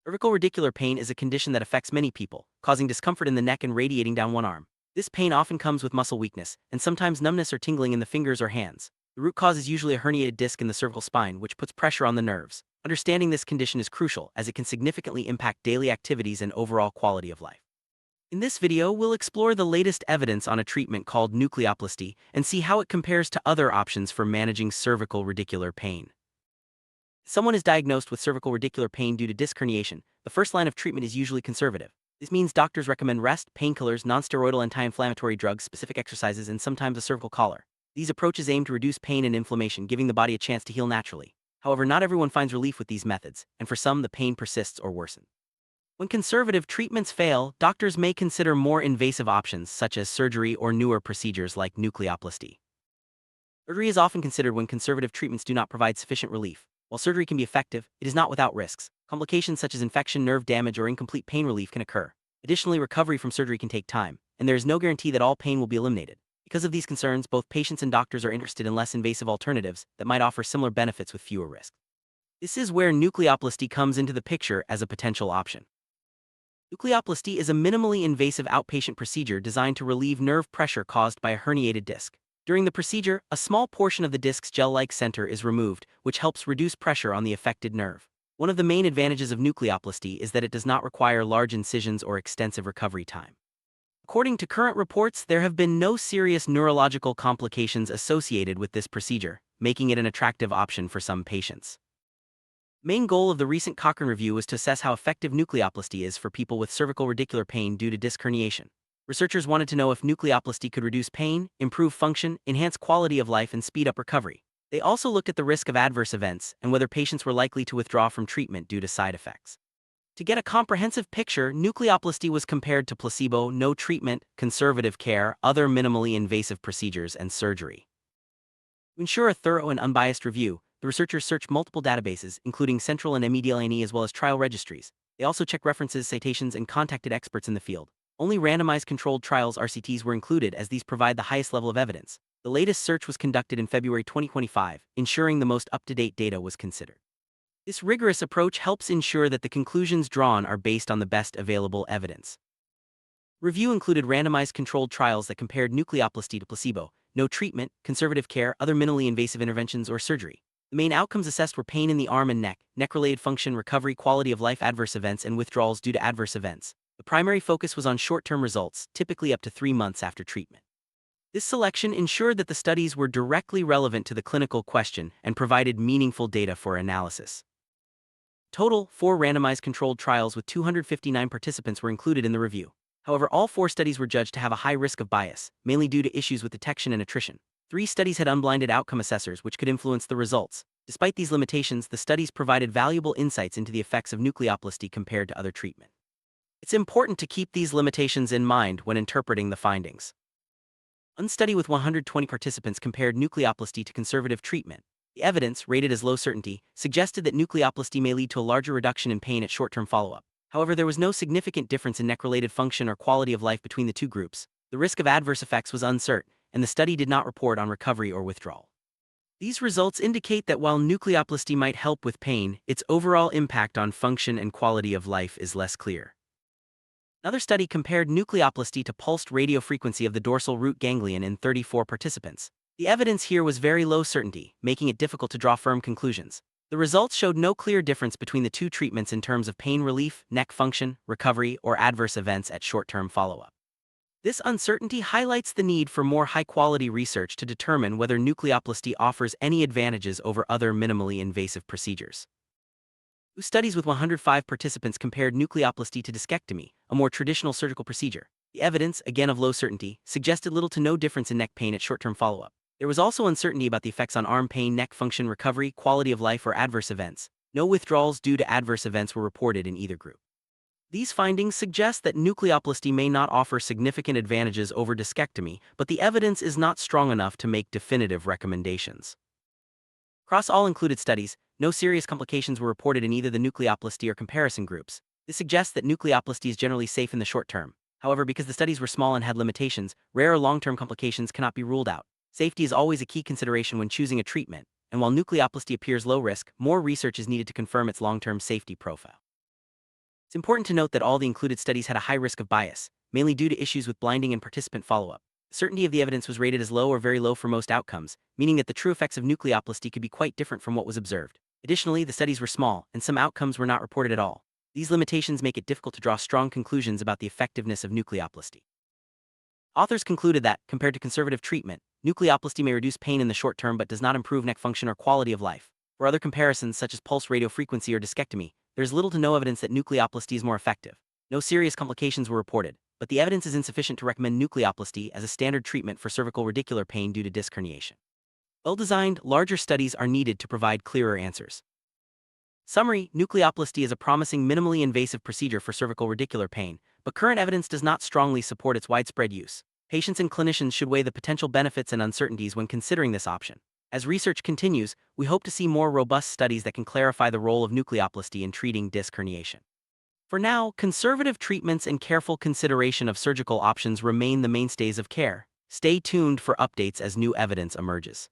Cervical radicular pain is a condition that affects many people, causing discomfort in the neck and radiating down one arm. This pain often comes with muscle weakness, and sometimes numbness or tingling in the fingers or hands. The root cause is usually a herniated disc in the cervical spine, which puts pressure on the nerves. Understanding this condition is crucial, as it can significantly impact daily activities and overall quality of life. In this video, we'll explore the latest evidence on a treatment called nucleoplasty and see how it compares to other options for managing cervical radicular pain. Someone is diagnosed with cervical radicular pain due to disc herniation. The first line of treatment is usually conservative. This means doctors recommend rest, painkillers, nonsteroidal anti-inflammatory drugs, specific exercises, and sometimes a cervical collar. These approaches aim to reduce pain and inflammation, giving the body a chance to heal naturally. However, not everyone finds relief with these methods, and for some, the pain persists or worsens. When conservative treatments fail, doctors may consider more invasive options such as surgery or newer procedures like nucleoplasty. Surgery is often considered when conservative treatments do not provide sufficient relief. While surgery can be effective, it is not without risks. Complications such as infection, nerve damage, or incomplete pain relief can occur. Additionally, recovery from surgery can take time, and there is no guarantee that all pain will be eliminated. Because of these concerns, both patients and doctors are interested in less invasive alternatives that might offer similar benefits with fewer risks. This is where nucleoplasty comes into the picture as a potential option. Nucleoplasty is a minimally invasive outpatient procedure designed to relieve nerve pressure caused by a herniated disc. During the procedure, a small portion of the disc's gel-like center is removed, which helps reduce pressure on the affected nerve. One of the main advantages of nucleoplasty is that it does not require large incisions or extensive recovery time. According to current reports, there have been no serious neurological complications associated with this procedure, making it an attractive option for some patients. The main goal of the recent Cochrane review was to assess how effective nucleoplasty is for people with cervical radicular pain due to disc herniation. Researchers wanted to know if nucleoplasty could reduce pain, improve function, enhance quality of life, and speed up recovery. They also looked at the risk of adverse events and whether patients were likely to withdraw from treatment due to side effects. To get a comprehensive picture, nucleoplasty was compared to placebo, no treatment, conservative care, other minimally invasive procedures, and surgery. To ensure a thorough and unbiased review, the researchers searched multiple databases, including central and MEDLANE as well as trial registries. They also checked references, citations, and contacted experts in the field. Only randomized controlled trials RCTs were included as these provide the highest level of evidence. The latest search was conducted in February 2025, ensuring the most up-to-date data was considered. This rigorous approach helps ensure that the conclusions drawn are based on the best available evidence. Review included randomized controlled trials that compared nucleoplasty to placebo, no treatment, conservative care, other minimally invasive interventions, or surgery. The main outcomes assessed were pain in the arm and neck-related function, recovery, quality of life, adverse events, and withdrawals due to adverse events. The primary focus was on short-term results, typically up to 3 months after treatment. This selection ensured that the studies were directly relevant to the clinical question and provided meaningful data for analysis. Total, 4 randomized controlled trials with 259 participants were included in the review. However, all 4 studies were judged to have a high risk of bias, mainly due to issues with detection and attrition. 3 studies had unblinded outcome assessors which could influence the results. Despite these limitations, the studies provided valuable insights into the effects of nucleoplasty compared to other treatment. It's important to keep these limitations in mind when interpreting the findings. One study with 120 participants compared nucleoplasty to conservative treatment. The evidence, rated as low certainty, suggested that nucleoplasty may lead to a larger reduction in pain at short-term follow-up. However, there was no significant difference in neck-related function or quality of life between the two groups. The risk of adverse effects was uncertain, and the study did not report on recovery or withdrawal. These results indicate that while nucleoplasty might help with pain, its overall impact on function and quality of life is less clear. Another study compared nucleoplasty to pulsed radiofrequency of the dorsal root ganglion in 34 participants. The evidence here was very low certainty, making it difficult to draw firm conclusions. The results showed no clear difference between the two treatments in terms of pain relief, neck function, recovery, or adverse events at short-term follow-up. This uncertainty highlights the need for more high-quality research to determine whether nucleoplasty offers any advantages over other minimally invasive procedures. 2 studies with 105 participants compared nucleoplasty to discectomy, a more traditional surgical procedure. The evidence, again of low certainty, suggested little to no difference in neck pain at short-term follow-up. There was also uncertainty about the effects on arm pain, neck function, recovery, quality of life, or adverse events. No withdrawals due to adverse events were reported in either group. These findings suggest that nucleoplasty may not offer significant advantages over discectomy, but the evidence is not strong enough to make definitive recommendations. Across all included studies, no serious complications were reported in either the nucleoplasty or comparison groups. This suggests that nucleoplasty is generally safe in the short term. However, because the studies were small and had limitations, rare or long-term complications cannot be ruled out. Safety is always a key consideration when choosing a treatment, and while nucleoplasty appears low risk, more research is needed to confirm its long-term safety profile. It's important to note that all the included studies had a high risk of bias, mainly due to issues with blinding and participant follow-up. The certainty of the evidence was rated as low or very low for most outcomes, meaning that the true effects of nucleoplasty could be quite different from what was observed. Additionally, the studies were small, and some outcomes were not reported at all. These limitations make it difficult to draw strong conclusions about the effectiveness of nucleoplasty. Authors concluded that, compared to conservative treatment, nucleoplasty may reduce pain in the short term but does not improve neck function or quality of life. For other comparisons such as pulse radiofrequency or discectomy, there is little to no evidence that nucleoplasty is more effective. No serious complications were reported, but the evidence is insufficient to recommend nucleoplasty as a standard treatment for cervical radicular pain due to disc herniation. Well-designed, larger studies are needed to provide clearer answers. Summary: nucleoplasty is a promising minimally invasive procedure for cervical radicular pain, but current evidence does not strongly support its widespread use. Patients and clinicians should weigh the potential benefits and uncertainties when considering this option. As research continues, we hope to see more robust studies that can clarify the role of nucleoplasty in treating disc herniation. For now, conservative treatments and careful consideration of surgical options remain the mainstays of care. Stay tuned for updates as new evidence emerges.